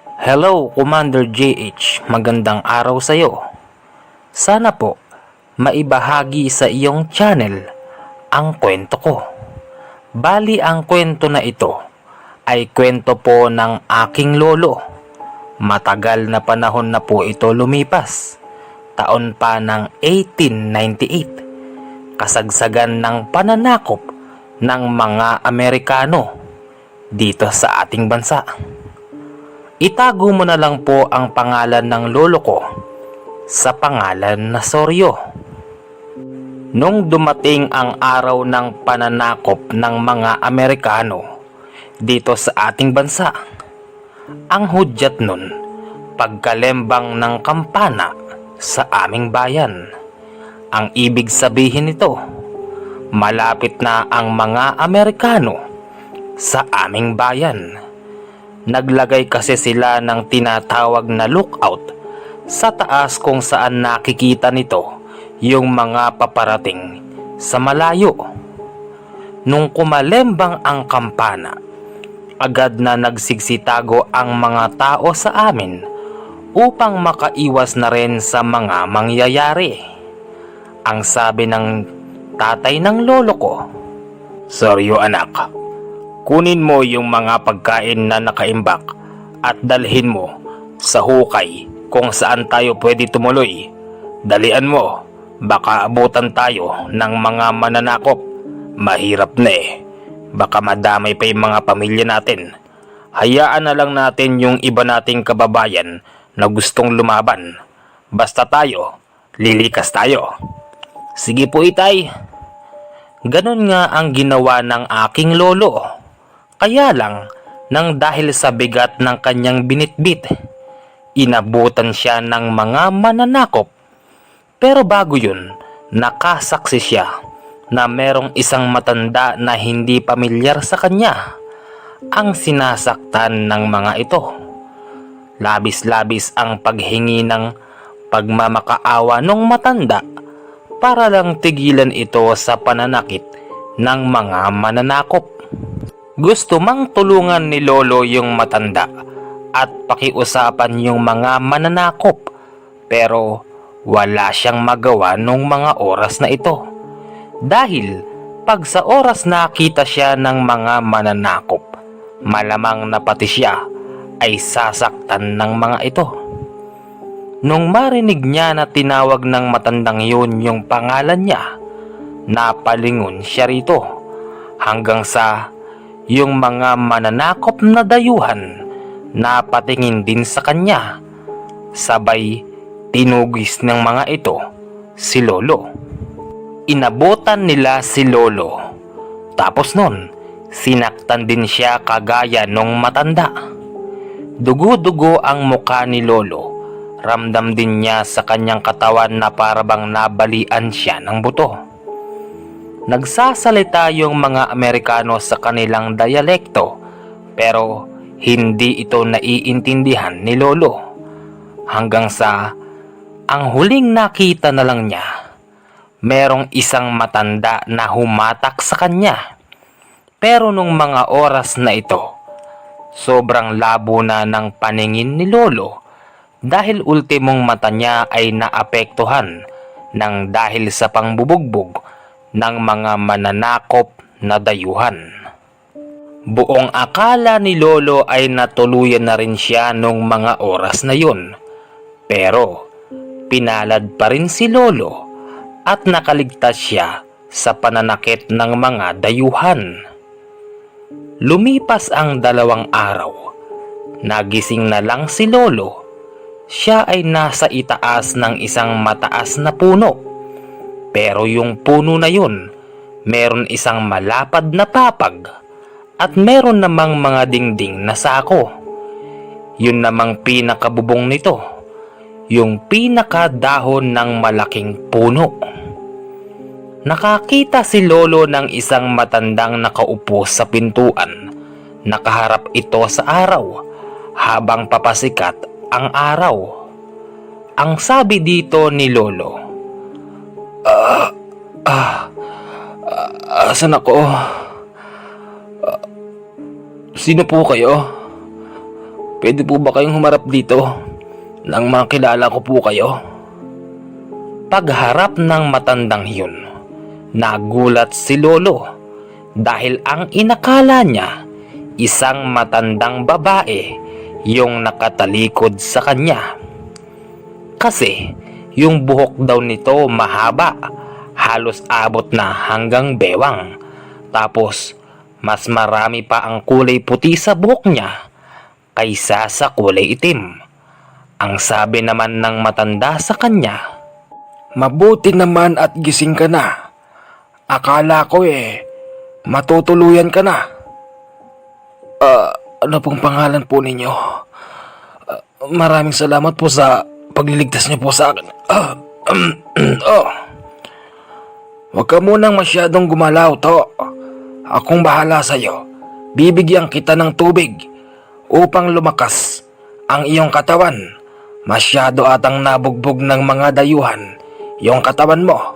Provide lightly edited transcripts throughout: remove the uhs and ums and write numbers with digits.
Hello, Commander JH. Magandang araw sa iyo. Sana po maibahagi sa iyong channel ang kwento ko. Bali, ang kwento na ito ay kwento po ng aking lolo. Matagal na panahon na po ito lumipas. Taon pa ng 1898. Kasagsagan ng pananakop ng mga Amerikano dito sa ating bansa. Itago mo na lang po ang pangalan ng lolo ko sa pangalan na Soryo. Nung dumating ang araw ng pananakop ng mga Amerikano dito sa ating bansa, ang hudyat nun, pagkalembang ng kampana sa aming bayan. Ang ibig sabihin nito, malapit na ang mga Amerikano sa aming bayan. Naglagay kasi sila ng tinatawag na lookout sa taas kung saan nakikita nito yung mga paparating sa malayo. Nung kumalembang ang kampana, agad na nagsigsitago ang mga tao sa amin upang makaiwas na rin sa mga mangyayari. Ang sabi ng tatay ng lolo ko, "Soryo anak, kunin mo yung mga pagkain na nakaimbak at dalhin mo sa hukay kung saan tayo pwede tumuloy. Dalian mo, baka abutan tayo ng mga mananakop. Mahirap na eh, baka madamay pa yung mga pamilya natin. Hayaan na lang natin yung iba nating kababayan na gustong lumaban. Basta tayo, lilikas tayo." "Sige po itay." Ganon nga ang ginawa ng aking lolo. Kaya lang, nang dahil sa bigat ng kanyang binitbit, inabutan siya ng mga mananakop. Pero bago yun, nakasaksi siya na merong isang matanda na hindi pamilyar sa kanya ang sinasaktan ng mga ito. Labis-labis ang paghingi ng pagmamakaawa ng matanda para lang tigilan ito sa pananakit ng mga mananakop. Gusto mang tulungan ni lolo yung matanda at pakiusapan yung mga mananakop, pero wala siyang magawa nung mga oras na ito. Dahil pag sa oras nakita siya ng mga mananakop, malamang na pati siya ay sasaktan ng mga ito. Nung marinig niya na tinawag ng matandang yun yung pangalan niya, napalingon siya rito hanggang sa yung mga mananakop na dayuhan napatingin din sa kanya. Sabay tinugis ng mga ito si lolo. Inabutan nila si lolo. Tapos nun, sinaktan din siya kagaya nung matanda. Dugo-dugo ang muka ni lolo. Ramdam din niya sa kanyang katawan na parabang nabalian siya ng buto. Nagsasalita yung mga Amerikano sa kanilang dialekto, pero hindi ito naiintindihan ni lolo. Hanggang sa ang huling nakita na lang niya, merong isang matanda na humatak sa kanya. Pero nung mga oras na ito, sobrang labo na ng paningin ni lolo dahil ultimong mata niya ay naapektuhan ng dahil sa pangbubugbog ng mga mananakop na dayuhan. Buong akala ni lolo ay natuluyan na rin siya nung mga oras na yun. Pero pinalad pa rin si lolo at nakaligtas siya sa pananakit ng mga dayuhan. Lumipas ang 2 araw. Nagising na lang si lolo. Siya ay nasa itaas ng isang mataas na puno. Pero yung puno na yun, meron isang malapad na papag at meron namang mga dingding na sako. Yun namang pinakabubong nito, yung pinakadahon ng malaking puno. Nakakita si lolo ng isang matandang nakaupo sa pintuan. Nakaharap ito sa araw habang papasikat ang araw. Ang sabi dito ni lolo, "Asan ako? Sino po kayo? Pwede po ba kayong humarap dito nang makilala ko po kayo? Pagharap ng matandang yun, nagulat si Lolo dahil ang inakala niya isang matandang babae yung nakatalikod sa kanya. Kasi yung buhok daw nito mahaba, halos abot na hanggang bewang. Tapos mas marami pa ang kulay puti sa buhok niya kaysa sa kulay itim. Ang sabi naman ng matanda sa kanya, Mabuti naman at gising ka na. Akala ko matutuluyan ka na. Ano pong pangalan po ninyo? Maraming salamat po sa pagliligtas niyo po sa akin. Huwag ka munang masyadong gumalaw, to. Akong bahala sa'yo. Bibigyan kita ng tubig upang lumakas ang iyong katawan. Masyado atang nabugbog ng mga dayuhan yung katawan mo.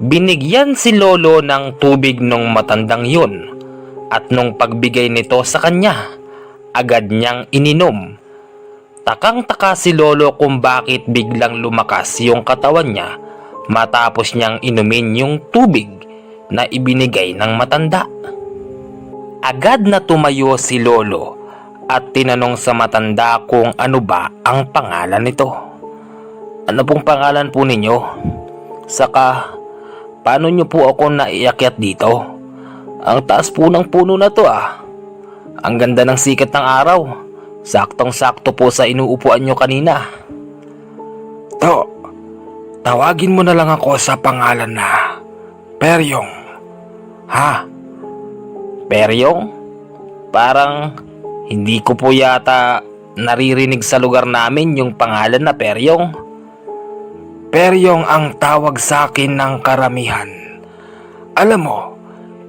binigyan si Lolo ng tubig nung matandang yun at nung pagbigay nito sa kanya, agad niyang ininom. Takang-taka si Lolo kung bakit biglang lumakas yung katawan niya matapos niyang inumin yung tubig na ibinigay ng matanda. Agad na tumayo si Lolo at tinanong sa matanda kung ano ba ang pangalan nito. Ano pong pangalan po ninyo? Saka, paano nyo po ako naiakyat dito? Ang taas po ng puno na to ah. Ang ganda ng sikat ng araw. Saktong-sakto po sa inuupuan nyo kanina. To, tawagin mo na lang ako sa pangalan na Peryong. Ha? Peryong? Parang hindi ko po yata naririnig sa lugar namin yung pangalan na Peryong. Peryong ang tawag sa akin ng karamihan. Alam mo,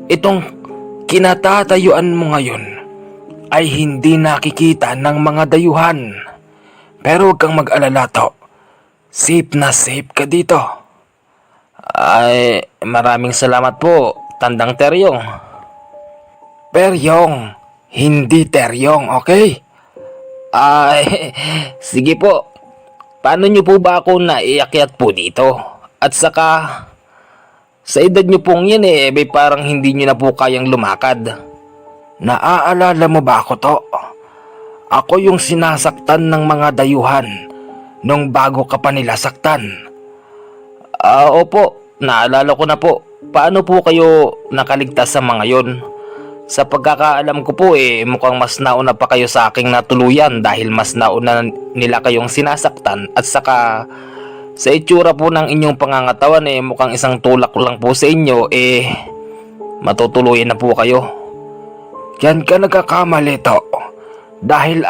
itong kinatatayuan mo ngayon ay hindi nakikita ng mga dayuhan. Pero huwag kang mag-alala, to. Safe na safe ka dito. Ay, maraming salamat po, Tandang Teryong. Peryong, hindi Teryong, okay? Ay, sige po. Paano nyo po ba ako naiakyat po dito? At saka, sa edad nyo pong yan may parang hindi nyo na po kayang lumakad. Naaalala mo ba ako, to? Ako yung sinasaktan ng mga dayuhan nung bago ka pa nila saktan. Opo, naalala ko na po. Paano po kayo nakaligtas sa mga yon? Sa pagkakaalam ko po mukhang mas nauna pa kayo sa aking natuluyan dahil mas nauna nila kayong sinasaktan at saka sa itsura po ng inyong pangangatawan mukhang isang tulak lang po sa inyo matutuluyan na po kayo. Yan ka nagkakamali, to. Dahil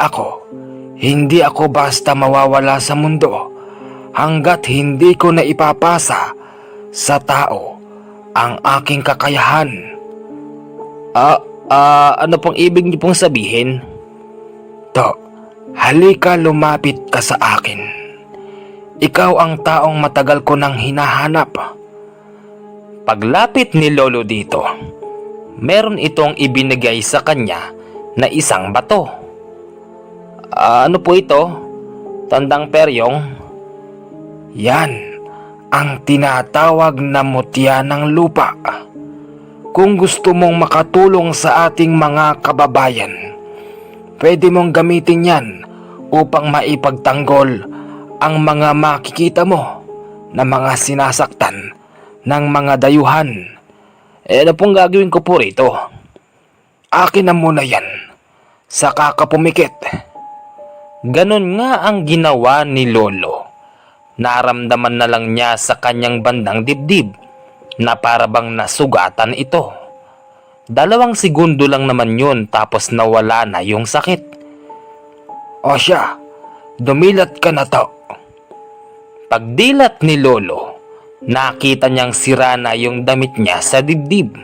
hindi ako basta mawawala sa mundo hanggat hindi ko na ipapasa sa tao ang aking kakayahan. Ano pong ibig niyo pong sabihin? To, halika lumapit ka sa akin. Ikaw ang taong matagal ko nang hinahanap. Paglapit ni Lolo dito, meron itong ibinigay sa kanya na isang bato. Ano po ito? Tandang Peryong? Yan ang tinatawag na mutya ng lupa. Kung gusto mong makatulong sa ating mga kababayan, pwede mong gamitin yan upang maipagtanggol ang mga makikita mo na mga sinasaktan ng mga dayuhan. Ano pong gagawin ko po rito? Akin na muna yan, saka ka pumikit. Ganon nga ang ginawa ni Lolo. Naramdaman na lang niya sa kanyang bandang dibdib na parabang nasugatan ito. 2 segundo lang naman yun tapos nawala na yung sakit. O siya, dumilat ka na, to. Pagdilat ni Lolo, nakita niyang sira na yung damit niya sa dibdib.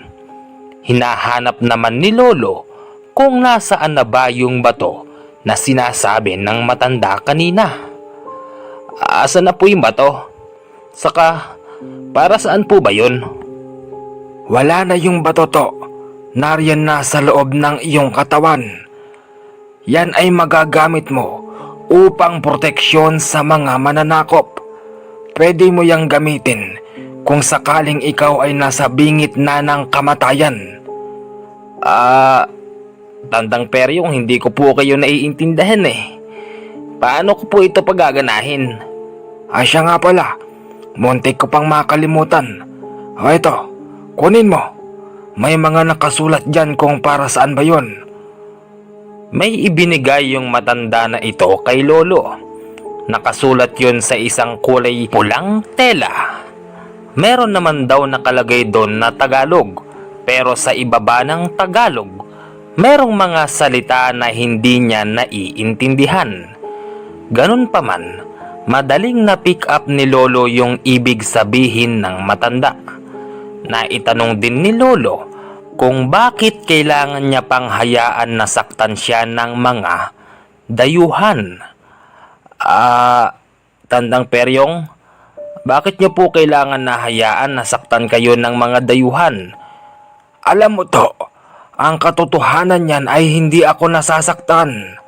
Hinahanap naman ni Lolo kung nasaan na ba yung bato na sinasabi ng matanda kanina. Asa na po yung bato? Saka, para saan po ba yun? Wala na yung bato, to. Nariyan na sa loob ng iyong katawan. Yan ay magagamit mo upang proteksyon sa mga mananakop. Pwede mo yang gamitin kung sakaling ikaw ay nasa bingit na ng kamatayan. Tandang Peryong, hindi ko po kayo naiintindihan eh. Paano ko po ito pagaganahin? Siya nga pala, muntik ko pang makalimutan. Ito, kunin mo. May mga nakasulat dyan kung para saan ba yun. May ibinigay yung matanda na ito kay Lolo. Nakasulat yun sa isang kulay pulang tela. Meron naman daw nakalagay doon na Tagalog, pero sa ibaba ng Tagalog, merong mga salita na hindi niya naiintindihan. Ganun pa man, madaling na-pick up ni Lolo yung ibig sabihin ng matanda. Naitanong din ni Lolo kung bakit kailangan niya pang hayaan na saktan siya ng mga dayuhan. Tandang Peryong, bakit niyo po kailangan na hayaan na saktan kayo ng mga dayuhan? Alam mo to, ang katotohanan niyan ay hindi ako nasasaktan.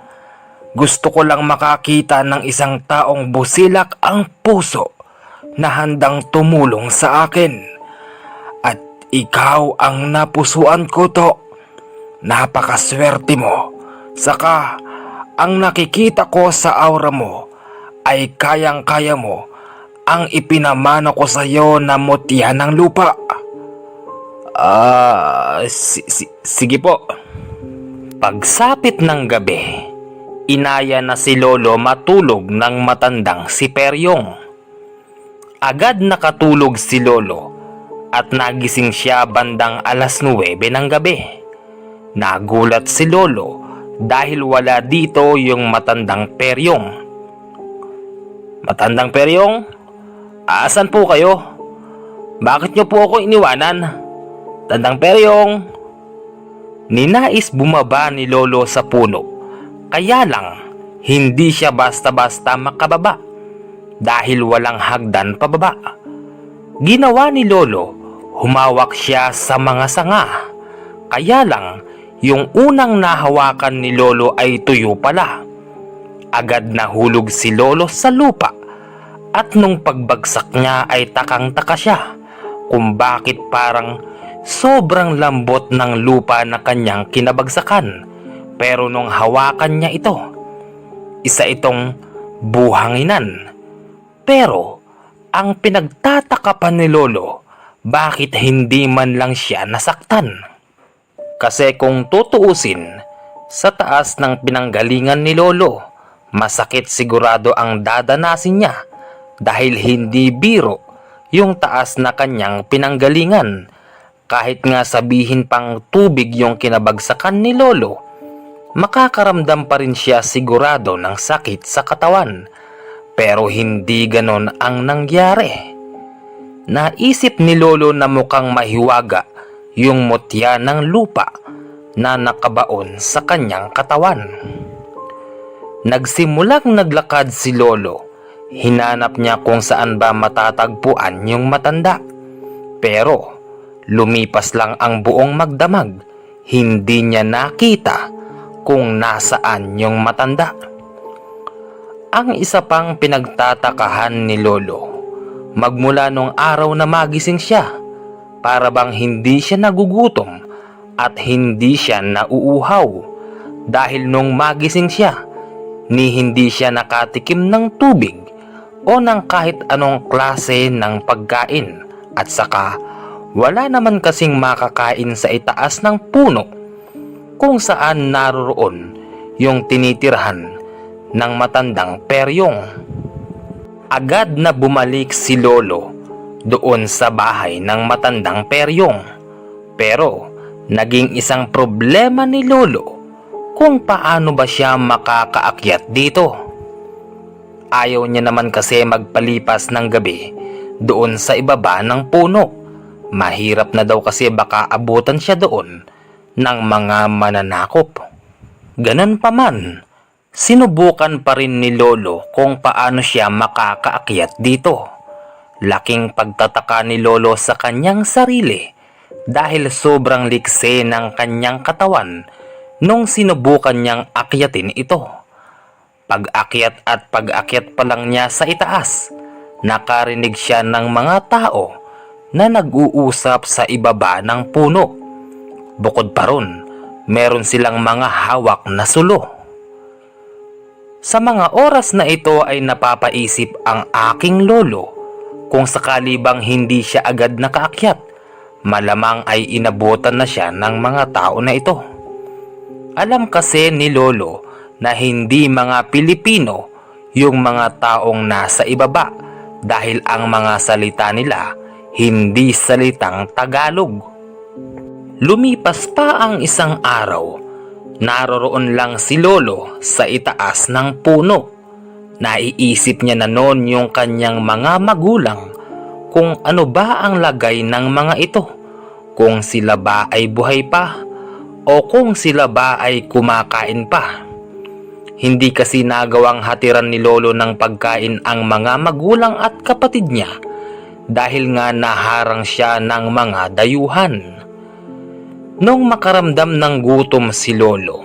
Gusto ko lang makakita ng isang taong busilak ang puso na handang tumulong sa akin. At ikaw ang napusuan ko to. Napakaswerte mo. Saka, ang nakikita ko sa aura mo ay kayang-kaya mo ang ipinamana ko sa iyo na mutya ng lupa. Sige po. Pagsapit ng gabi, inaya na si Lolo matulog ng matandang si Peryong. Agad nakatulog si Lolo at nagising siya bandang 9:00 ng gabi. Nagulat si Lolo dahil wala dito yung matandang Peryong. Matandang Peryong, asan po kayo? Bakit niyo po ako iniwanan? Tandang Peryong. Ninais bumaba ni Lolo sa puno, kaya lang hindi siya basta-basta makababa dahil walang hagdan pababa. Ginawa ni Lolo, humawak siya sa mga sanga, kaya lang yung unang nahawakan ni Lolo ay tuyo pala. Agad nahulog si Lolo sa lupa at nung pagbagsak niya ay takang-taka siya kung bakit parang sobrang lambot ng lupa na kanyang kinabagsakan. Pero nung hawakan niya ito, isa itong buhanginan. Pero ang pinagtataka pa ni Lolo, bakit hindi man lang siya nasaktan? Kasi kung tutuusin, sa taas ng pinanggalingan ni Lolo, masakit sigurado ang dadanasin niya dahil hindi biro yung taas na kanyang pinanggalingan. Kahit nga sabihin pang tubig yung kinabagsakan ni Lolo, makakaramdam pa rin siya sigurado ng sakit sa katawan. Pero hindi ganon ang nangyari. Naisip ni Lolo na mukhang mahiwaga yung mutya ng lupa na nakabaon sa kanyang katawan. Nagsimulang naglakad si Lolo. Hinanap niya kung saan ba matatagpuan yung matanda. Pero lumipas lang ang buong magdamag, hindi niya nakita kung nasaan yung matanda. Ang isa pang pinagtatakahan ni Lolo, magmula nung araw na magising siya, para bang hindi siya nagugutom at hindi siya nauuhaw dahil nung magising siya, ni hindi siya nakatikim ng tubig o ng kahit anong klase ng pagkain at saka wala naman kasing makakain sa itaas ng puno kung saan naroroon yung tinitirhan ng matandang Peryong. Agad na bumalik si Lolo doon sa bahay ng matandang Peryong. Pero naging isang problema ni Lolo kung paano ba siya makakaakyat dito. Ayaw niya naman kasi magpalipas ng gabi doon sa ibaba ng puno. Mahirap na daw kasi baka abutan siya doon ng mga mananakop. Ganon pa man, sinubukan pa rin ni Lolo kung paano siya makakaakyat dito. Laking pagtataka ni Lolo sa kanyang sarili dahil sobrang likse ng kanyang katawan nung sinubukan niyang akyatin ito. Pag-akyat at pag-akyat pa lang niya sa itaas, nakarinig siya ng mga tao na nag-uusap sa ibaba ng puno. Bukod pa ron, meron silang mga hawak na sulo. Sa mga oras na ito ay napapaisip ang aking lolo kung sakali bang hindi siya agad nakaakyat, malamang ay inabutan na siya ng mga tao na ito. Alam kasi ni lolo na hindi mga Pilipino yung mga taong nasa ibaba dahil ang mga salita nila hindi salitang Tagalog. Lumipas pa ang isang araw, naroroon lang si lolo sa itaas ng puno. Naiisip niya na noon yung kanyang mga magulang kung ano ba ang lagay ng mga ito, kung sila ba ay buhay pa o kung sila ba ay kumakain pa. Hindi kasi nagawang hatiran ni lolo ng pagkain ang mga magulang at kapatid niya dahil nga naharang siya ng mga dayuhan. Nung makaramdam ng gutom si lolo,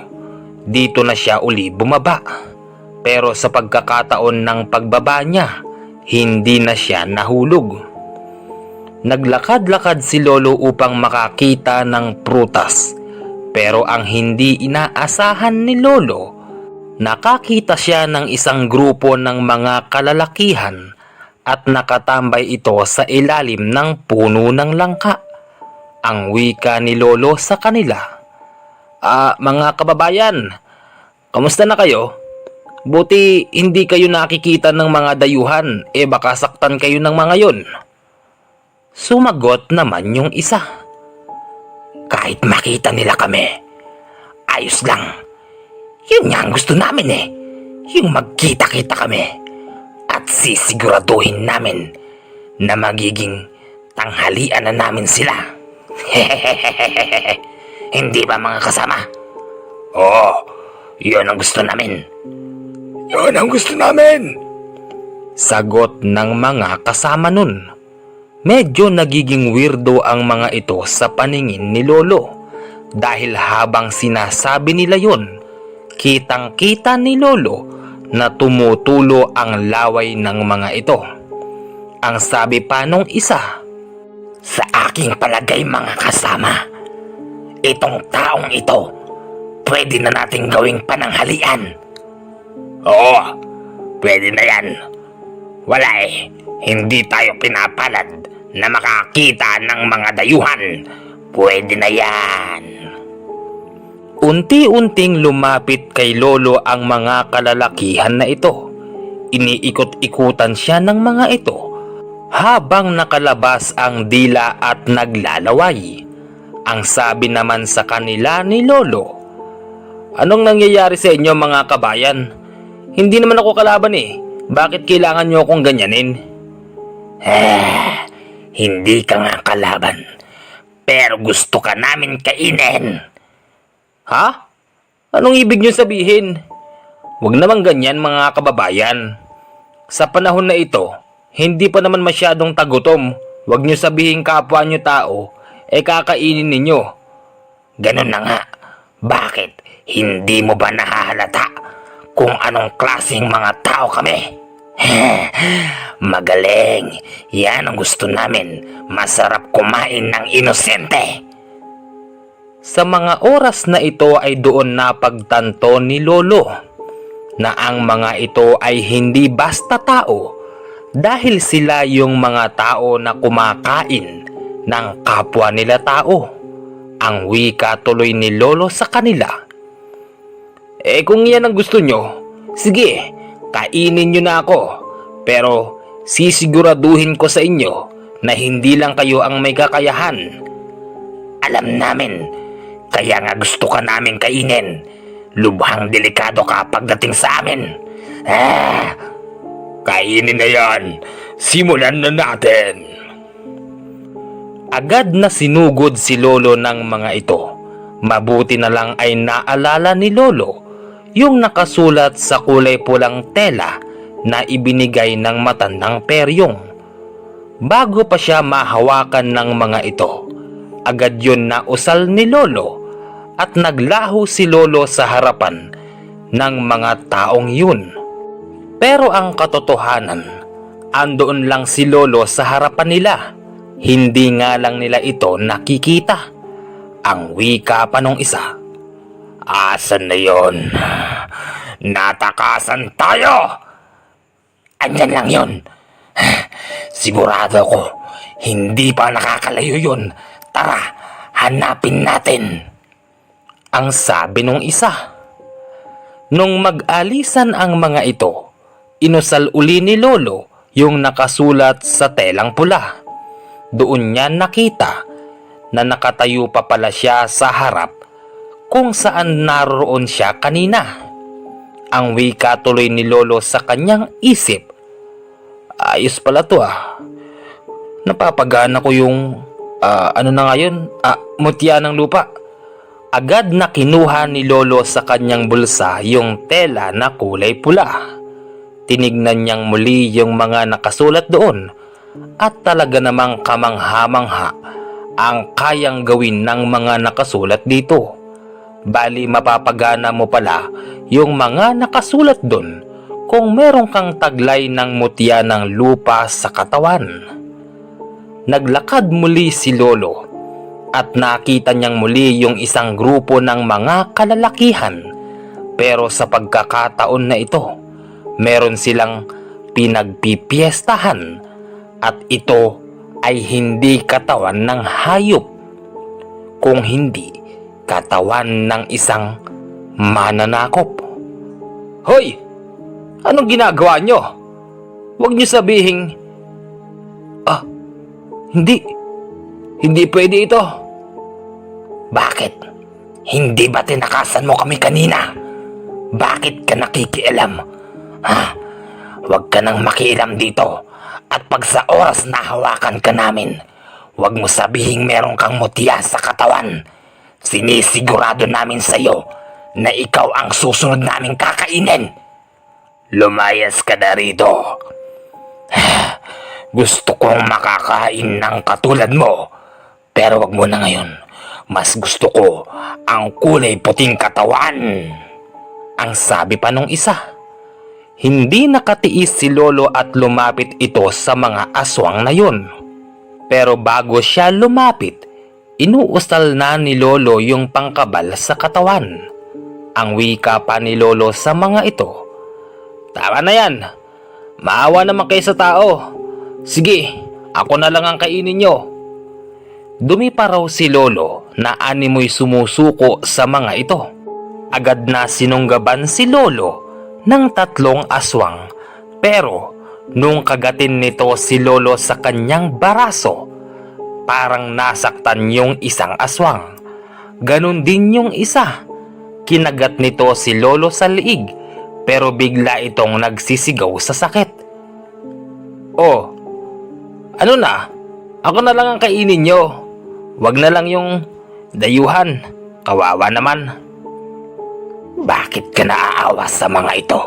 dito na siya uli bumaba. Pero sa pagkakataon ng pagbaba niya, hindi na siya nahulog. Naglakad-lakad si lolo upang makakita ng prutas. Pero ang hindi inaasahan ni lolo, nakakita siya ng isang grupo ng mga kalalakihan at nakatambay ito sa ilalim ng puno ng langka. Ang wika ni lolo sa kanila, mga kababayan, kamusta na kayo? Buti hindi kayo nakikita ng mga dayuhan, baka saktan kayo ng mga yon. Sumagot naman yung isa. Kahit makita nila kami, ayos lang. Yun nga ang gusto namin yung magkita-kita kami at sisiguraduhin namin na magiging tanghalian na namin sila. Hindi ba mga kasama? Oo, yun ang gusto namin. Yun ang gusto namin, sagot ng mga kasama nun. Medyo nagiging weirdo ang mga ito sa paningin ni lolo dahil habang sinasabi nila yun, kitang-kita ni lolo na tumutulo ang laway ng mga ito. Ang sabi pa nung isa, sa aking palagay mga kasama, itong taong ito pwede na nating gawing pananghalian. Oo, pwede na yan. Wala hindi tayo pinapalad na makakita ng mga dayuhan. Pwede na yan. Unti-unting lumapit kay lolo ang mga kalalakihan na ito. Iniikot-ikutan siya ng mga ito habang nakalabas ang dila at naglalaway. Ang sabi naman sa kanila ni lolo, anong nangyayari sa inyo mga kabayan? Hindi naman ako kalaban Bakit kailangan nyo akong ganyanin? Hindi ka nga kalaban, pero gusto ka namin kainin. Ha? Anong ibig nyo sabihin? Huwag naman ganyan mga kababayan. Sa panahon na ito, hindi pa naman masyadong tagutom. Huwag nyo sabihin kapwa nyo tao, kakainin ninyo. Ganun na nga. Bakit? Hindi mo ba nahahalata kung anong klaseng mga tao kami? Magaling. Yan ang gusto namin. Masarap kumain ng inosente. Sa mga oras na ito ay doon napagtanto ni lolo na ang mga ito ay hindi basta tao dahil sila yung mga tao na kumakain ng kapwa nila tao. Ang wika tuloy ni lolo sa kanila, kung yan ang gusto nyo, sige, kainin nyo na ako. Pero sisiguraduhin ko sa inyo na hindi lang kayo ang may kakayahan. Alam namin, kaya nga gusto ka namin kainin. Lubhang delikado ka pagdating sa amin. Kainin na yan. Simulan na natin. Agad na sinugod si lolo ng mga ito. Mabuti na lang ay naalala ni lolo yung nakasulat sa kulay pulang tela na ibinigay ng matandang peryong. Bago pa siya mahawakan ng mga ito, agad yun na usal ni lolo at naglaho si Lolo sa harapan ng mga taong yun. Pero ang katotohanan, andoon lang si Lolo sa harapan nila. Hindi nga lang nila ito nakikita. Ang wika pa nung isa, "Asan na yon? Natakasan tayo! Andyan lang yon. Sigurado ko, hindi pa nakakalayo yun. Tara, hanapin natin," ang sabi nung isa. Nung mag-alisan ang mga ito, inusal uli ni Lolo yung nakasulat sa telang pula. Doon niya nakita na nakatayo pa pala siya sa harap kung saan naroon siya kanina. Ang wika tuloy ni Lolo sa kanyang isip, "Ayos pala to ah. Napapagana ko yung, ano na ngayon, mutya ng lupa." Agad na kinuha ni Lolo sa kanyang bulsa yung tela na kulay pula. Tinignan niyang muli yung mga nakasulat doon at talaga namang kamangha-mangha ang kayang gawin ng mga nakasulat dito. Bali mapapagana mo pala yung mga nakasulat doon kung meron kang taglay ng mutya ng lupa sa katawan. Naglakad muli si Lolo at nakita niyang muli yung isang grupo ng mga kalalakihan. Pero sa pagkakataon na ito, meron silang pinagpipiestahan at ito ay hindi katawan ng hayop, kung hindi katawan ng isang mananakop. "Hoy! Anong ginagawa nyo? Huwag nyo sabihing, hindi pwede ito." "Bakit? Hindi ba tinakasan mo kami kanina? Bakit ka nakikialam? Huwag ka nang makialam dito. At pag sa oras na hawakan ka namin, huwag mo sabihing meron kang mutya sa katawan. Sinisigurado namin sa'yo na ikaw ang susunod naming kakainin. Lumayas ka na rito. Gusto kong makakain ng katulad mo, pero wag mo na ngayon. Mas gusto ko ang kulay puting katawan," ang sabi pa nung isa. Hindi nakatiis si Lolo at lumapit ito sa mga aswang na yun. Pero bago siya lumapit, inuusal na ni Lolo yung pangkabal sa katawan. Ang wika pa ni Lolo sa mga ito, "Tama na yan. Maawa naman kayo sa tao. Sige, ako na lang ang kainin nyo." Dumi pa raw si Lolo na animoy sumusuko sa mga ito. Agad na sinunggaban si Lolo ng 3 aswang, pero nung kagatin nito si Lolo sa kanyang baraso, parang nasaktan yung isang aswang. Ganon din yung isa. Kinagat nito si Lolo sa liig, pero bigla itong nagsisigaw sa sakit. "Oh, ano na? Ako na lang ang kainin nyo. Wag na lang yung dayuhan. Kawawa naman." "Bakit ka naaawa sa mga ito?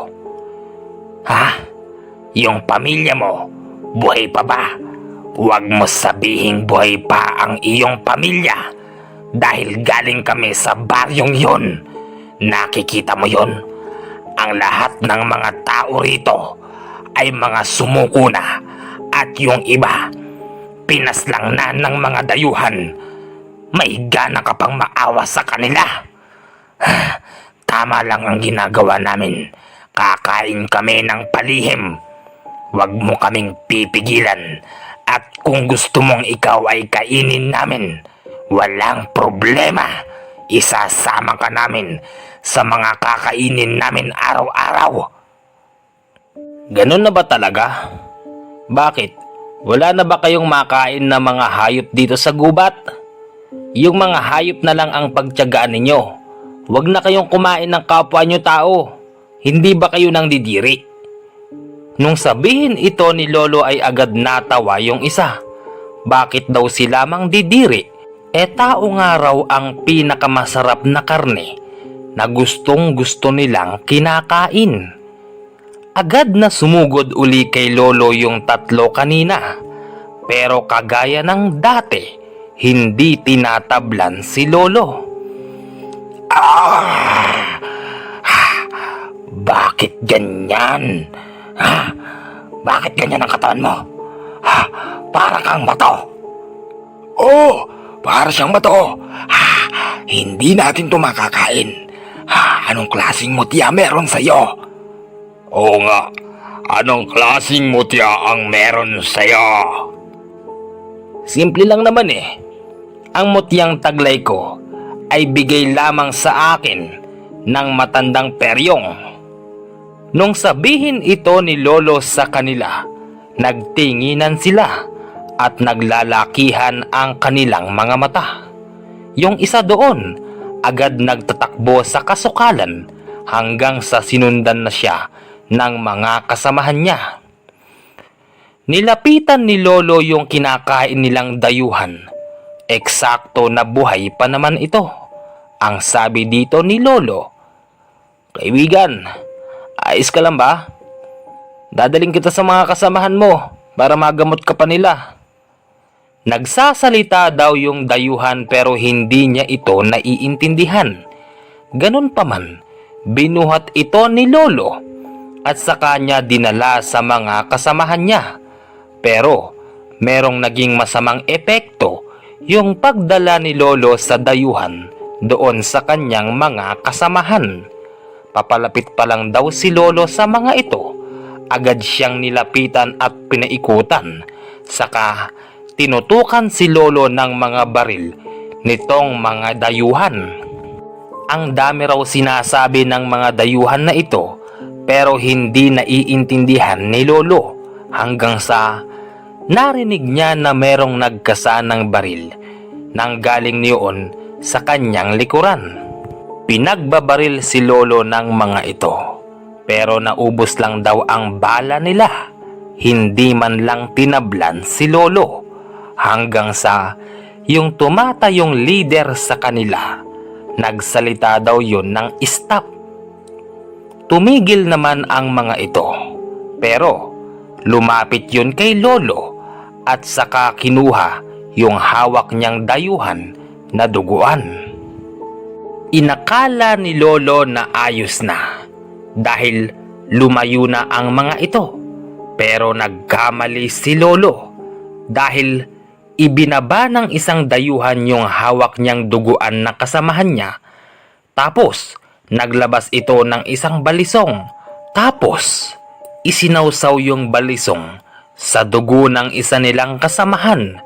Yung pamilya mo, buhay pa ba? Huwag mo sabihing buhay pa ang iyong pamilya dahil galing kami sa baryong yun. Nakikita mo yun? Ang lahat ng mga tao rito ay mga sumuko na at yung iba, pinaslang na ng mga dayuhan. May gana ka pang maawa sa kanila. Tama lang ang ginagawa namin. Kakain kami ng palihim. Huwag mo kaming pipigilan. At kung gusto mong ikaw ay kainin namin, walang problema. Isasama ka namin sa mga kakainin namin araw-araw." Ganun na ba talaga? Bakit? Wala na ba kayong makain na mga hayop dito sa gubat? Yung mga hayop na lang ang pagtiyagaan ninyo. Huwag na kayong kumain ng kapwa nyo tao. Hindi ba kayo nang didiri? Nung sabihin ito ni Lolo ay agad natawa yung isa. Bakit daw sila mang didiri? Tao nga raw ang pinakamasarap na karne na gustong gusto nilang kinakain. Agad na sumugod uli kay Lolo yung 3 kanina. Pero kagaya ng dati, hindi tinatablan si Lolo. Bakit ganyan? Bakit ganyan ang katawan mo? Para kang bato. Oo, para siyang bato. Hindi natin ito makakain. Anong klaseng mutya meron sa'yo? Oo nga, anong klaseng mutya ang meron sa'yo? Simple lang naman eh. Ang mutyang taglay ko ay bigay lamang sa akin ng matandang peryong. Nung sabihin ito ni Lolo sa kanila, nagtinginan sila at naglalakihan ang kanilang mga mata. Yung isa doon, agad nagtatakbo sa kasukalan hanggang sa sinundan na siya ng mga kasamahan niya. Nilapitan ni Lolo yung kinakain nilang dayuhan. Eksakto na buhay pa naman ito. Ang sabi dito ni Lolo, "Kaibigan, ayos ka lang ba? Dadaling kita sa mga kasamahan mo para magamot ka pa nila." Nagsasalita daw yung dayuhan pero hindi niya ito naiintindihan. Ganun pa man, binuhat ito ni Lolo at saka niya dinala sa mga kasamahan niya. Pero merong naging masamang epekto yung pagdala ni Lolo sa dayuhan doon sa kanyang mga kasamahan. Papalapit pa lang daw si Lolo sa mga ito, agad siyang nilapitan at pinaikutan. Saka tinutukan si Lolo ng mga baril nitong mga dayuhan. Ang dami raw sinasabi ng mga dayuhan na ito pero hindi naiintindihan ni Lolo hanggang sa narinig niya na merong nagkasaan ng baril nang galing niyon sa kanyang likuran. Pinagbabaril si Lolo ng mga ito pero naubos lang daw ang bala nila. Hindi man lang tinablan si Lolo hanggang sa yung tumatayong leader sa kanila. Nagsalita daw yun ng stop. Tumigil naman ang mga ito pero lumapit yun kay Lolo at saka kinuha yung hawak niyang dayuhan na duguan. Inakala ni Lolo na ayos na dahil lumayo na ang mga ito. Pero nagkamali si Lolo dahil ibinaba ng isang dayuhan yung hawak niyang duguan na kasamahan niya. Tapos naglabas ito ng isang balisong. Tapos isinawsaw yung balisong sa dugo ng isa nilang kasamahan.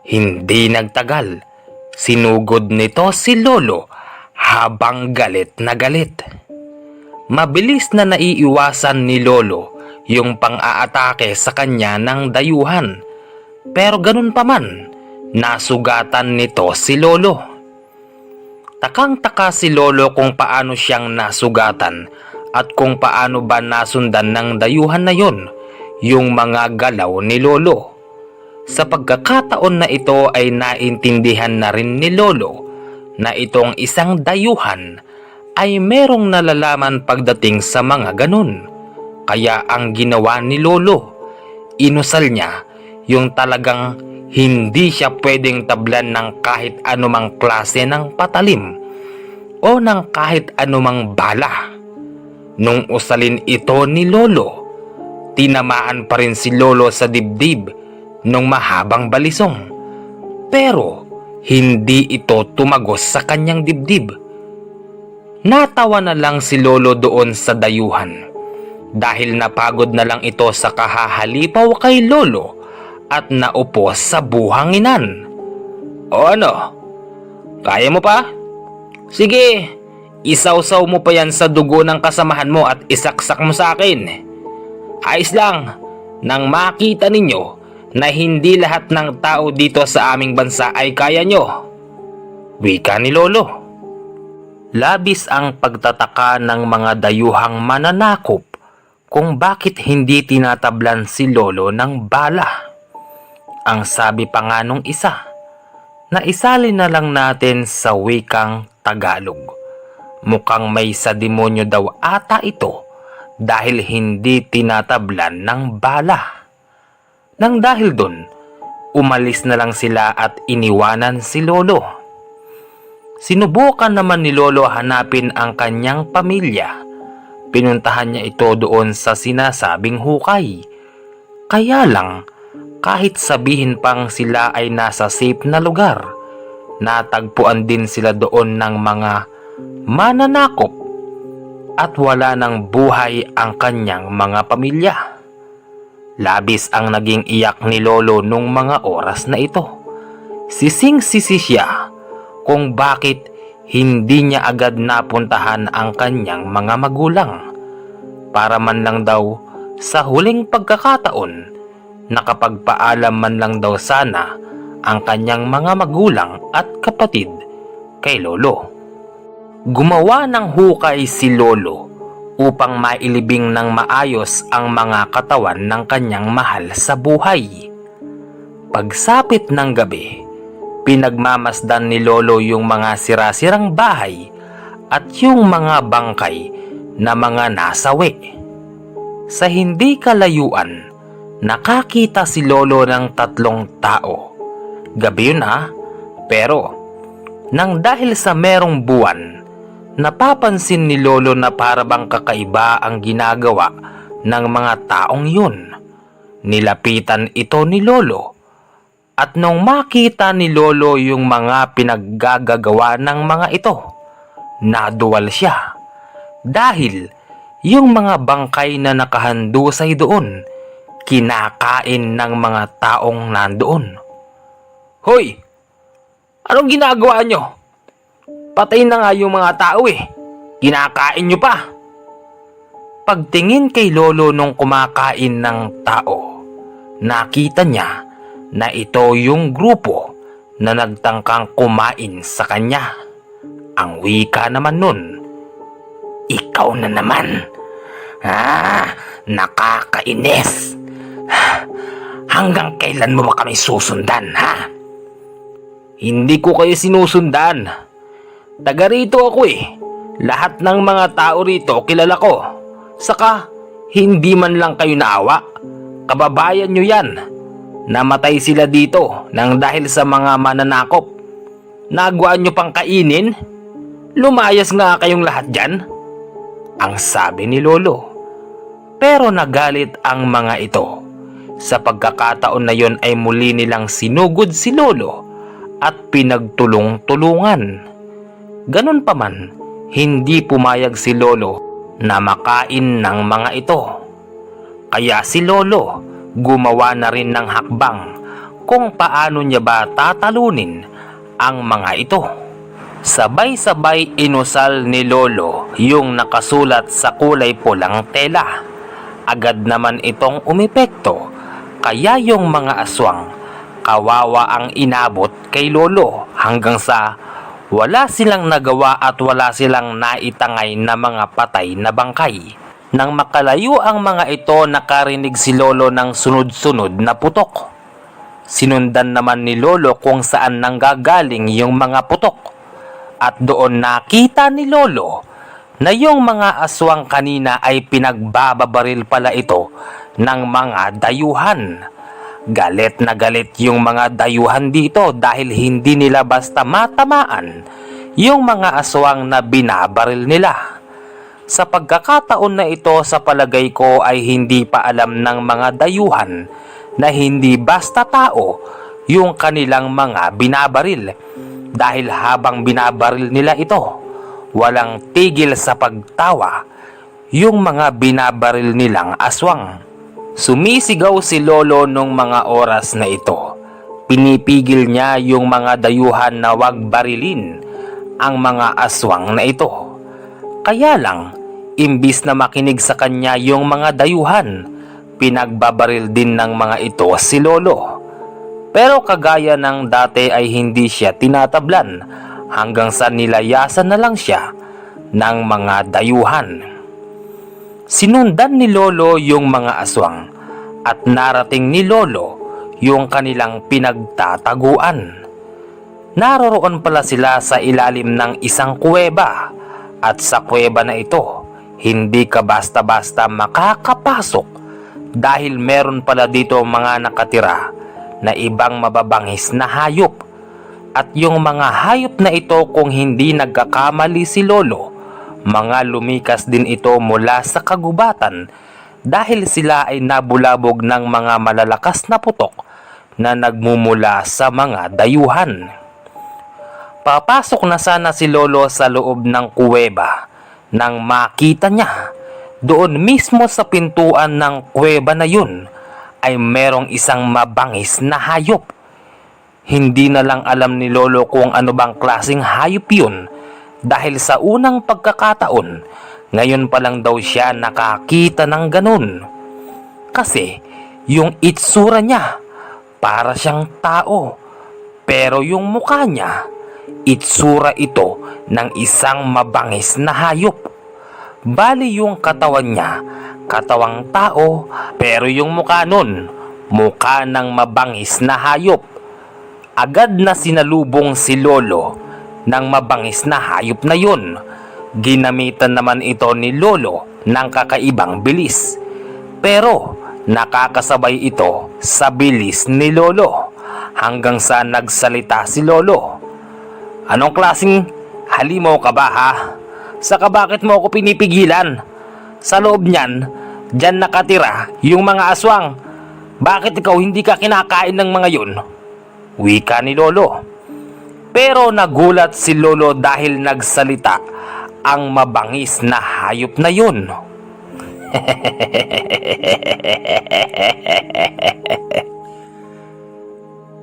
Hindi nagtagal, sinugod nito si Lolo habang galit na galit. Mabilis na naiiwasan ni Lolo yung pang-aatake sa kanya ng dayuhan. Pero ganun pa man, nasugatan nito si Lolo. Takang-taka si Lolo kung paano siyang nasugatan at kung paano ba nasundan ng dayuhan na yon yung mga galaw ni Lolo. Sa pagkakataon na ito ay naintindihan na rin ni Lolo na itong isang dayuhan ay merong nalalaman pagdating sa mga ganun. Kaya ang ginawa ni Lolo, inusal niya yung talagang hindi siya pwedeng tablan ng kahit anumang klase ng patalim o ng kahit anumang bala. Nung usalin ito ni Lolo, tinamaan pa rin si Lolo sa dibdib nung mahabang balisong. Pero hindi ito tumagos sa kanyang dibdib. Natawa na lang si Lolo doon sa dayuhan dahil napagod na lang ito sa kahahalipaw kay Lolo at naupo sa buhanginan. O ano? Kaya mo pa? Sige, isawsaw mo pa yan sa dugo ng kasamahan mo at isaksak mo sa akin. Ayos lang, nang makita ninyo na hindi lahat ng tao dito sa aming bansa ay kaya nyo. Wika ni Lolo. Labis ang pagtataka ng mga dayuhang mananakop kung bakit hindi tinatablan si Lolo ng bala. Ang sabi pa nga nung isa, na isali na lang natin sa wikang Tagalog. Mukhang may sa demonyo daw ata ito dahil hindi tinatablan ng bala. Nang dahil dun, umalis na lang sila at iniwanan si Lolo. Sinubukan naman ni Lolo hanapin ang kanyang pamilya. Pinuntahan niya ito doon sa sinasabing hukay. Kaya lang, kahit sabihin pang sila ay nasa safe na lugar, natagpuan din sila doon ng mga mananakop at wala ng buhay ang kanyang mga pamilya. Labis ang naging iyak ni Lolo nung mga oras na ito. Sising-sisi siya kung bakit hindi niya agad napuntahan ang kanyang mga magulang para man lang daw sa huling pagkakataon nakapagpaalam man lang daw sana ang kanyang mga magulang at kapatid kay Lolo. Gumawa ng hukay si Lolo upang mailibing ng maayos ang mga katawan ng kanyang mahal sa buhay. Pagsapit ng gabi, pinagmamasdan ni Lolo yung mga sira-sirang bahay at yung mga bangkay na mga nasawi. Sa hindi kalayuan, nakakita si Lolo ng 3 tao. Gabi yun pero nang dahil sa merong buwan, napapansin ni Lolo na parabang kakaiba ang ginagawa ng mga taong yun. Nilapitan ito ni Lolo. At nung makita ni Lolo yung mga pinaggagawa ng mga ito, naduwal siya. Dahil yung mga bangkay na nakahandusay doon, kinakain ng mga taong nandoon. Hoy! Anong ginagawa nyo? Patay na nga yung mga tao Kinakain nyo pa. Pagtingin kay Lolo nung kumakain ng tao, nakita niya na ito yung grupo na nagtangkang kumain sa kanya. Ang wika naman nun, "Ikaw na naman. Nakakainis. Hanggang kailan mo ba kami susundan, Hindi ko kayo sinusundan. Taga rito ako Lahat ng mga tao rito kilala ko. Saka, hindi man lang kayo naawa. Kababayan nyo yan. Namatay sila dito nang dahil sa mga mananakop. Nagwaan nyo pang kainin? Lumayas nga kayong lahat dyan?" Ang sabi ni Lolo. Pero nagalit ang mga ito. Sa pagkakataon na yon ay muli nilang sinugod si Lolo at pinagtulong-tulungan. Ganun pa man, hindi pumayag si Lolo na makain ng mga ito. Kaya si Lolo gumawa na rin ng hakbang kung paano niya ba tatalunin ang mga ito. Sabay-sabay inusal ni Lolo yung nakasulat sa kulay pulang tela. Agad naman itong umepekto, kaya yung mga aswang kawawa ang inabot kay Lolo hanggang sa wala silang nagawa at wala silang naitangay na mga patay na bangkay. Nang makalayo ang mga ito, nakarinig si Lolo ng sunod-sunod na putok. Sinundan naman ni Lolo kung saan nanggagaling yung mga putok. At doon nakita ni Lolo na yung mga aswang kanina ay pinagbababaril pala ito ng mga dayuhan. Galit na galit yung mga dayuhan dito dahil hindi nila basta matamaan yung mga aswang na binabaril nila. Sa pagkakataon na ito, sa palagay ko ay hindi pa alam ng mga dayuhan na hindi basta tao yung kanilang mga binabaril. Dahil habang binabaril nila ito, walang tigil sa pagtawa yung mga binabaril nilang aswang. Sumisigaw si Lolo nung mga oras na ito. Pinipigil niya yung mga dayuhan na wag barilin ang mga aswang na ito. Kaya lang, imbis na makinig sa kanya yung mga dayuhan, pinagbabaril din ng mga ito si Lolo. Pero kagaya ng dati ay hindi siya tinatablan hanggang sa nilayasan na lang siya ng mga dayuhan. Sinundan ni Lolo yung mga aswang at narating ni Lolo yung kanilang pinagtataguan. Naroroon pala sila sa ilalim ng isang kuweba at sa kuweba na ito hindi ka basta-basta makakapasok dahil meron pala dito mga nakatira na ibang mababangis na hayop. At yung mga hayop na ito, kung hindi nagkakamali si Lolo, mga lumikas din ito mula sa kagubatan dahil sila ay nabulabog ng mga malalakas na putok na nagmumula sa mga dayuhan. Papasok na sana si Lolo sa loob ng kuweba nang makita niya doon mismo sa pintuan ng kuweba na yun ay merong isang mabangis na hayop. Hindi na lang alam ni Lolo kung ano bang klaseng hayop yun dahil sa unang pagkakataon, ngayon pa lang daw siya nakakita ng ganun. Kasi yung itsura niya para siyang tao, pero yung mukha niya, itsura ito ng isang mabangis na hayop. Bali yung katawan niya, katawang tao, pero yung mukha nun, mukha ng mabangis na hayop. Agad na sinalubong si Lolo ng mabangis na hayop na yun. Ginamitan naman ito ni Lolo ng kakaibang bilis. Pero nakakasabay ito sa bilis ni Lolo hanggang sa nagsalita si Lolo. Anong klaseng halimaw ka ba, ha? Saka bakit mo ako pinipigilan? Sa loob niyan, dyan nakatira yung mga aswang. Bakit ikaw hindi ka kinakain ng mga yun? Wika ni Lolo. Pero nagulat si Lolo dahil nagsalita ang mabangis na hayop na yun.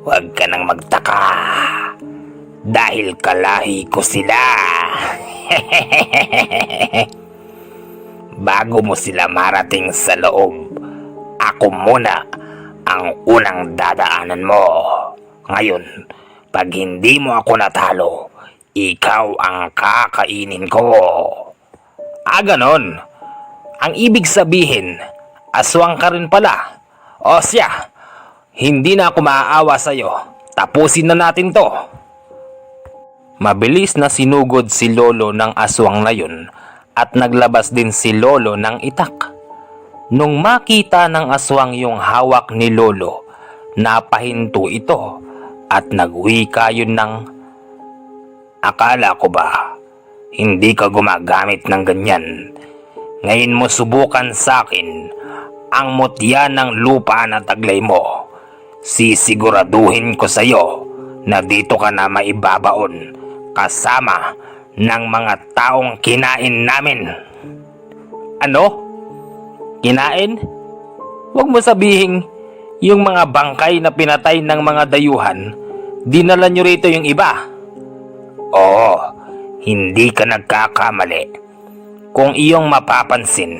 Huwag ka nang magtaka dahil kalahi ko sila. Bago mo sila marating sa loob, ako muna ang unang dadaanan mo. Ngayon, pag hindi mo ako natalo, ikaw ang kakainin ko. Ganon. Ang ibig sabihin, aswang ka rin pala. O siya, hindi na ako maaawa sa'yo. Tapusin na natin to. Mabilis na sinugod si Lolo ng aswang na yun at naglabas din si Lolo ng itak. Nung makita ng aswang yung hawak ni Lolo, napahinto ito at nagwika yun ng, akala ko ba hindi ka gumagamit ng ganyan? Ngayon mo subukan sa akin ang mutya ng lupa na taglay mo. Sisiguraduhin ko sa iyo na dito ka na maibabaon kasama ng mga taong kinain namin. Ano? Kinain? Huwag mo sabihin yung mga bangkay na pinatay ng mga dayuhan, dinala nyo rito yung iba. Oo, hindi ka nagkakamali. Kung iyong mapapansin,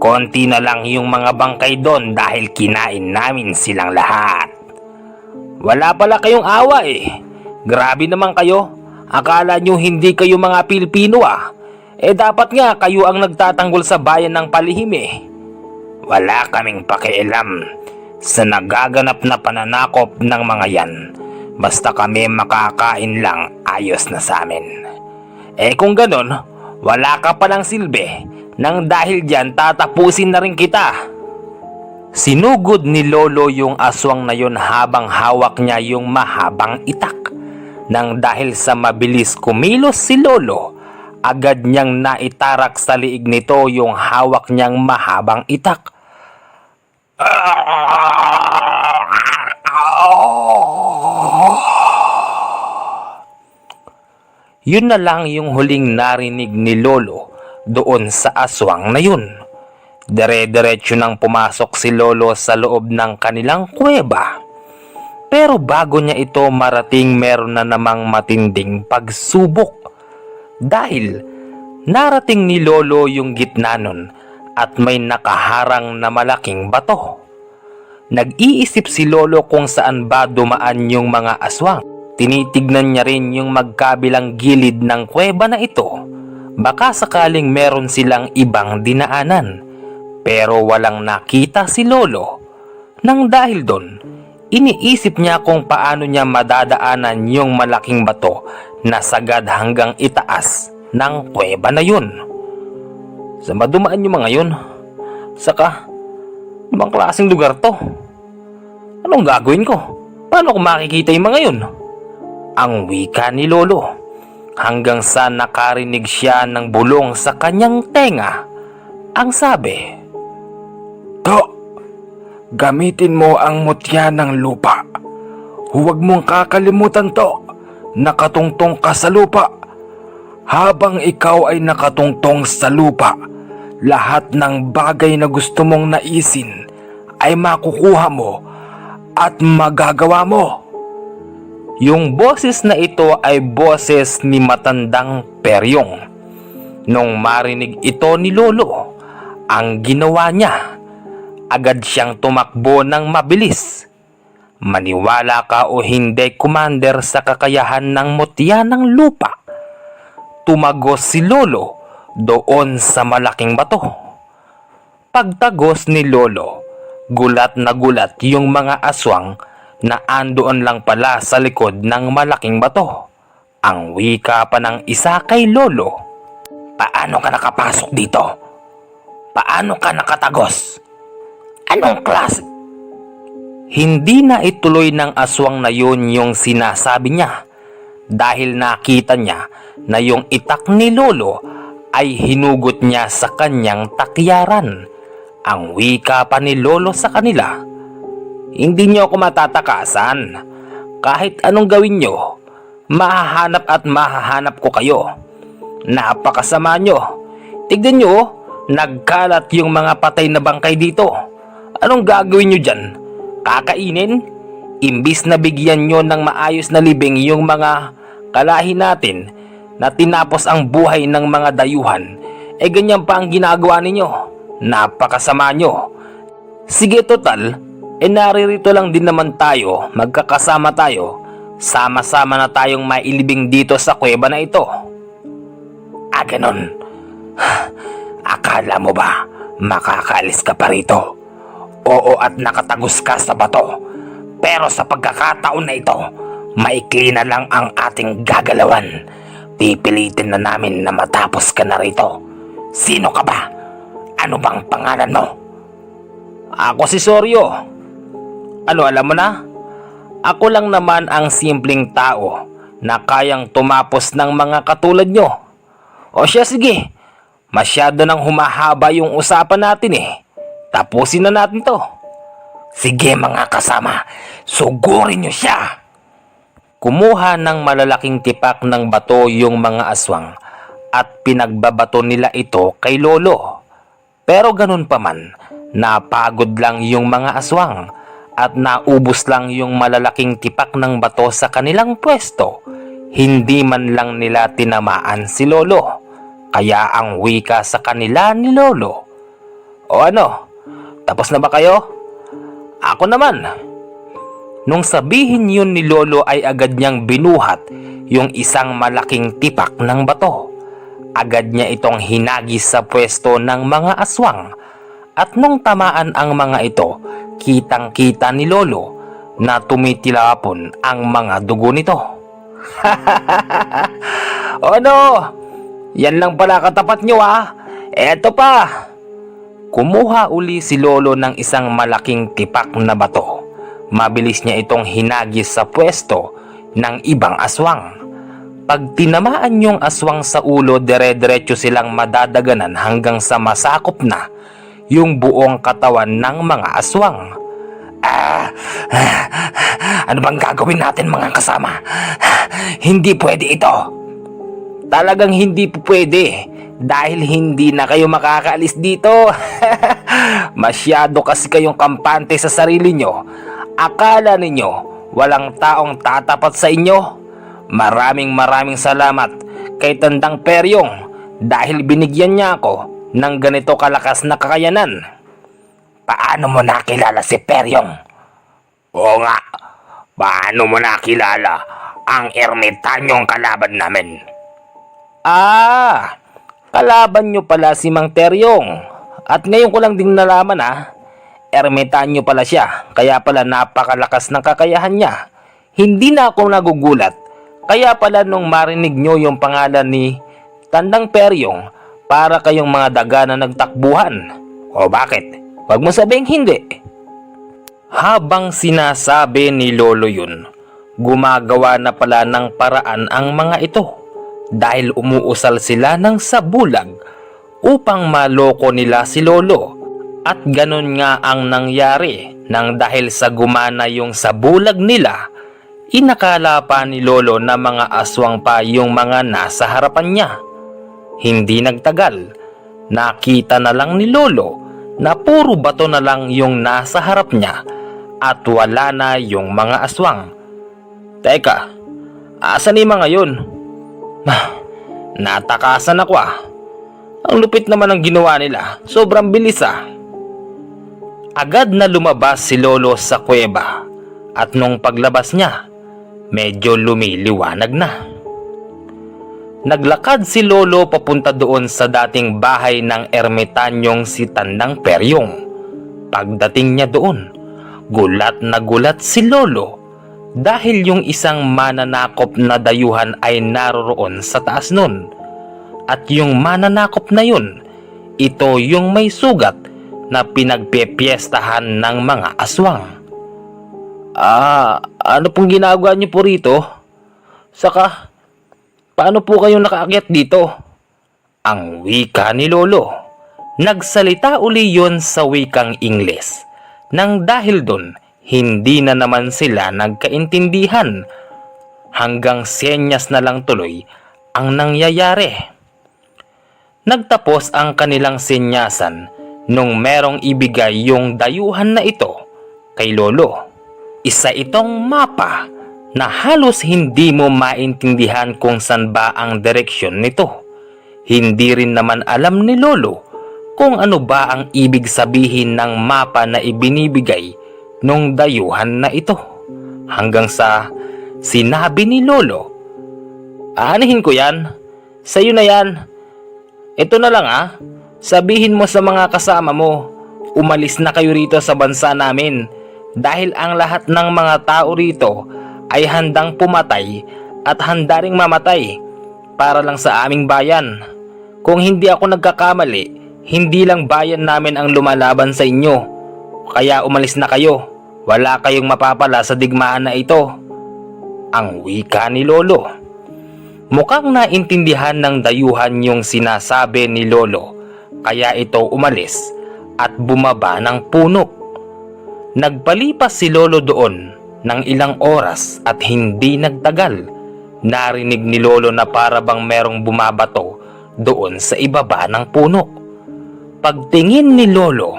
konti na lang yung mga bangkay doon dahil kinain namin silang lahat. Wala pala kayong awa eh. Grabe naman kayo. Akala nyo hindi kayo mga Pilipino ah. Dapat nga kayo ang nagtatanggol sa bayan ng palihim eh. Wala kaming pakialam sa nagaganap na pananakop ng mga yan. Basta kami makakain lang, ayos na sa amin. Kung ganon, wala ka palang silbi nang dahil dyan tatapusin na rin kita. Sinugod ni Lolo yung aswang na yun habang hawak niya yung mahabang itak. Nang dahil sa mabilis kumilos si Lolo, agad niyang naitarak sa liig nito yung hawak niyang mahabang itak. Yun na lang yung huling narinig ni Lolo doon sa aswang na yun. Dire-diretso nang pumasok si Lolo sa loob ng kanilang kuweba. Pero bago niya ito marating, meron na namang matinding pagsubok. Dahil narating ni Lolo yung gitna nun at may nakaharang na malaking bato. Nag-iisip si Lolo kung saan ba dumaan yung mga aswang. Tinitignan niya rin yung magkabilang gilid ng kuweba na ito. Baka sakaling meron silang ibang dinaanan. Pero walang nakita si Lolo. Nang dahil doon, iniisip niya kung paano niya madadaanan yung malaking bato na sagad hanggang itaas ng kuweba na yun. Saan ba dumaan yung mga yun? Saka, ibang klaseng lugar to. Anong gagawin ko? Paano ko makikita yung mga yun? ang wika ni Lolo, hanggang sa nakarinig siya ng bulong sa kanyang tenga. Ang sabi, To, gamitin mo ang mutya ng lupa. Huwag mong kakalimutan to, nakatungtong ka sa lupa. Habang ikaw ay nakatungtong sa lupa, lahat ng bagay na gusto mong naisin ay makukuha mo at magagawa mo. Yung boses na ito ay boses ni matandang Peryong. Nung marinig ito ni Lolo, ang ginawa niya, agad siyang tumakbo ng mabilis. Maniwala ka o hindi, Commander, sa kakayahan ng mutya ng lupa, tumagos si Lolo doon sa malaking bato. Pagtagos ni Lolo, gulat na gulat yung mga aswang na andoon lang pala sa likod ng malaking bato. Ang wika pa ng isa kay Lolo, "Paano ka nakapasok dito? Paano ka nakatagos? Anong klase?" Hindi na ituloy ng aswang na yun yung sinasabi niya, dahil nakita niya na yung itak ni Lolo ay hinugot niya sa kanyang takyaran. Ang wika pa ni Lolo sa kanila, "Hindi niyo ako matatakasan. Kahit anong gawin niyo, mahahanap at mahahanap ko kayo. Napakasama niyo. Tignan niyo, nagkalat yung mga patay na bangkay dito. Anong gagawin niyo dyan? Kakainin? Imbis na bigyan niyo ng maayos na libing yung mga kalahi natin na tinapos ang buhay ng mga dayuhan, ganyan pa ang ginagawa ninyo. Napakasama niyo. Sige, total, naririto lang din naman tayo, magkakasama tayo. Sama-sama na tayong mailibing dito sa kuweba na ito." Ganon. Akala mo ba makakaalis ka pa rito? Oo, at nakatagos ka sa bato. Pero sa pagkakataon na ito, maikli na lang ang ating gagalawan. Pipilitin na namin na matapos ka na rito. Sino ka ba? Ano bang pangalan mo? Ako si Soryo. Ano, alam mo na? Ako lang naman ang simpleng tao na kayang tumapos ng mga katulad nyo. O siya, sige. Masyado nang humahaba yung usapan natin eh. Tapusin na natin to. Sige mga kasama, sugurin nyo siya. Kumuha ng malalaking tipak ng bato yung mga aswang at pinagbabato nila ito kay Lolo. Pero ganun pa man, napagod lang yung mga aswang at naubos lang yung malalaking tipak ng bato sa kanilang pwesto. Hindi man lang nila tinamaan si Lolo. Kaya ang wika sa kanila ni Lolo, "O ano, tapos na ba kayo? Ako naman." Nung sabihin yun ni Lolo ay agad niyang binuhat yung isang malaking tipak ng bato. Agad niya itong hinagis sa pwesto ng mga aswang. At nung tamaan ang mga ito, kitang-kita ni Lolo na tumitilapon ang mga dugo nito. "O ano? Yan lang pala katapat nyo ah. Eto pa." Kumuha uli si Lolo ng isang malaking tipak na bato. Mabilis niya itong hinagis sa pwesto ng ibang aswang. Pag tinamaan yung aswang sa ulo, dire-diretso silang madadaganan hanggang sa masakop na yung buong katawan ng mga aswang. Ano bang gagawin natin mga kasama? Hindi pwede ito. Talagang hindi po pwede dahil hindi na kayo makakaalis dito. Masyado kasi kayong kampante sa sarili nyo. Akala ninyo walang taong tatapat sa inyo? Maraming salamat kay Tandang Peryong dahil binigyan niya ako ng ganito kalakas na kakayanan. Paano mo nakilala si Peryong? Oo nga, paano mo nakilala ang ermitanyong kalaban namin? Kalaban nyo pala si Mang Teryong. At ngayon ko lang din nalaman ermitanyo pala siya. Kaya pala napakalakas ng kakayahan niya. Hindi na ako nagugulat. Kaya pala nung marinig nyo yung pangalan ni Tandang Peryong, para kayong mga daga na nagtakbuhan. O bakit? Huwag mo sabing hindi. Habang sinasabi ni Lolo yun, gumagawa na pala ng paraan ang mga ito dahil umuusal sila ng sabulag upang maloko nila si Lolo. At ganun nga ang nangyari nang dahil sa gumana yung sabulag nila, inakala pa ni Lolo na mga aswang pa yung mga nasa harapan niya. Hindi nagtagal, nakita na lang ni Lolo na puro bato na lang yung nasa harap niya at wala na yung mga aswang. Teka, asan yung mga yun? Natakasan ako ah. Ang lupit naman ang ginawa nila, sobrang bilis ah. Agad na lumabas si Lolo sa kuweba at nung paglabas niya, medyo lumiliwanag na. Naglakad si Lolo papunta doon sa dating bahay ng ermitanyong si Tandang Peryong. Pagdating niya doon, gulat na gulat si Lolo dahil yung isang mananakop na dayuhan ay naroroon sa taas nun. At yung mananakop na yun, ito yung may sugat na pinagpepiestahan ng mga aswang. Ano pong ginagawa niyo po rito? Saka, paano po kayong nakaakyat dito? Ang wika ni Lolo. Nagsalita uli yon sa wikang Ingles. Nang dahil doon, hindi na naman sila nagkaintindihan. Hanggang senyas na lang tuloy ang nangyayari. Nagtapos ang kanilang senyasan nung merong ibigay yung dayuhan na ito kay Lolo. Isa itong mapa na halos hindi mo maintindihan kung saan ba ang direksyon nito. Hindi rin naman alam ni Lolo kung ano ba ang ibig sabihin ng mapa na ibinibigay nung dayuhan na ito. Hanggang sa sinabi ni Lolo, "Aanihin ko yan. Sa'yo na yan. Ito na lang ah. Sabihin mo sa mga kasama mo, umalis na kayo rito sa bansa namin dahil ang lahat ng mga tao rito ay handang pumatay at handa ring mamatay para lang sa aming bayan. Kung hindi ako nagkakamali, hindi lang bayan namin ang lumalaban sa inyo. Kaya umalis na kayo. Wala kayong mapapala sa digmaan na ito." Ang wika ni Lolo. Mukhang naintindihan ng dayuhan yung sinasabi ni Lolo. Kaya ito umalis at bumaba ng puno. Nagpalipas si Lolo doon ng ilang oras at hindi nagtagal. Narinig ni Lolo na para bang merong bumabato doon sa ibaba ng puno. Pagtingin ni Lolo,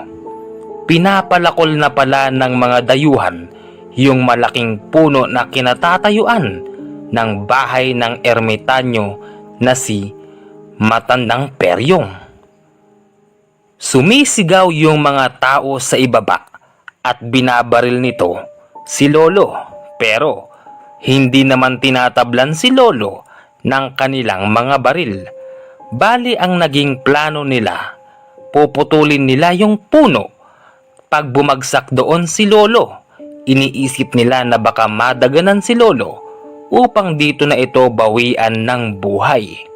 pinapalakol na pala ng mga dayuhan yung malaking puno na kinatatayuan ng bahay ng ermitanyo na si Matandang Peryong. Sumisigaw yung mga tao sa ibaba at binabaril nito si Lolo, pero hindi naman tinatablan si Lolo ng kanilang mga baril. Bali ang naging plano nila, puputulin nila yung puno. Pag bumagsak doon si Lolo, iniisip nila na baka madaganan si Lolo upang dito na ito bawian ng buhay.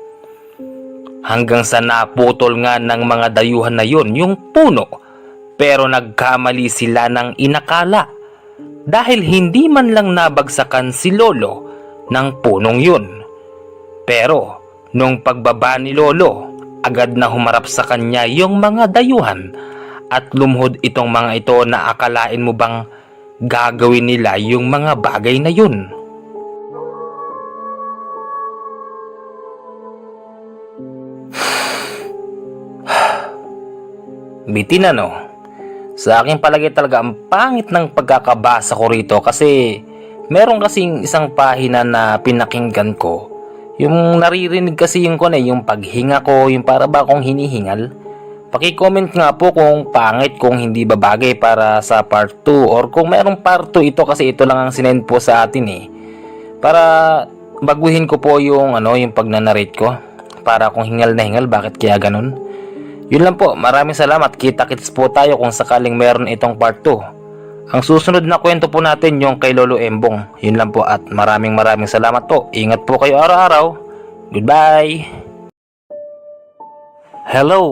Hanggang sa naputol nga ng mga dayuhan na yon yung puno, pero nagkamali sila ng inakala dahil hindi man lang nabagsakan si Lolo ng punong yun. Pero nung pagbaba ni Lolo, agad na humarap sa kanya yung mga dayuhan at lumuhod itong mga ito na akalain mo bang gagawin nila yung mga bagay na yun. Bitin ano, sa aking palagay talaga ang pangit ng pagkakabasa ko rito kasi meron kasing isang pahina na pinakinggan ko. Yung naririnig kasi yung yung paghinga ko, yung para ba akong hinihingal. Paki-comment nga po kung pangit, kung hindi babagay para sa part 2 or kung merong part 2 ito kasi ito lang ang sinend po sa atin eh. Para baguhin ko po yung yung pagnanarrate ko. Para kung hingal na hingal, bakit kaya ganun? Yun lang po, maraming salamat. Kita-kits po tayo kung sakaling meron itong part 2. Ang susunod na kwento po natin yung kay Lolo Embong. Yun lang po at maraming salamat po. Ingat po kayo araw-araw. Goodbye! Hello!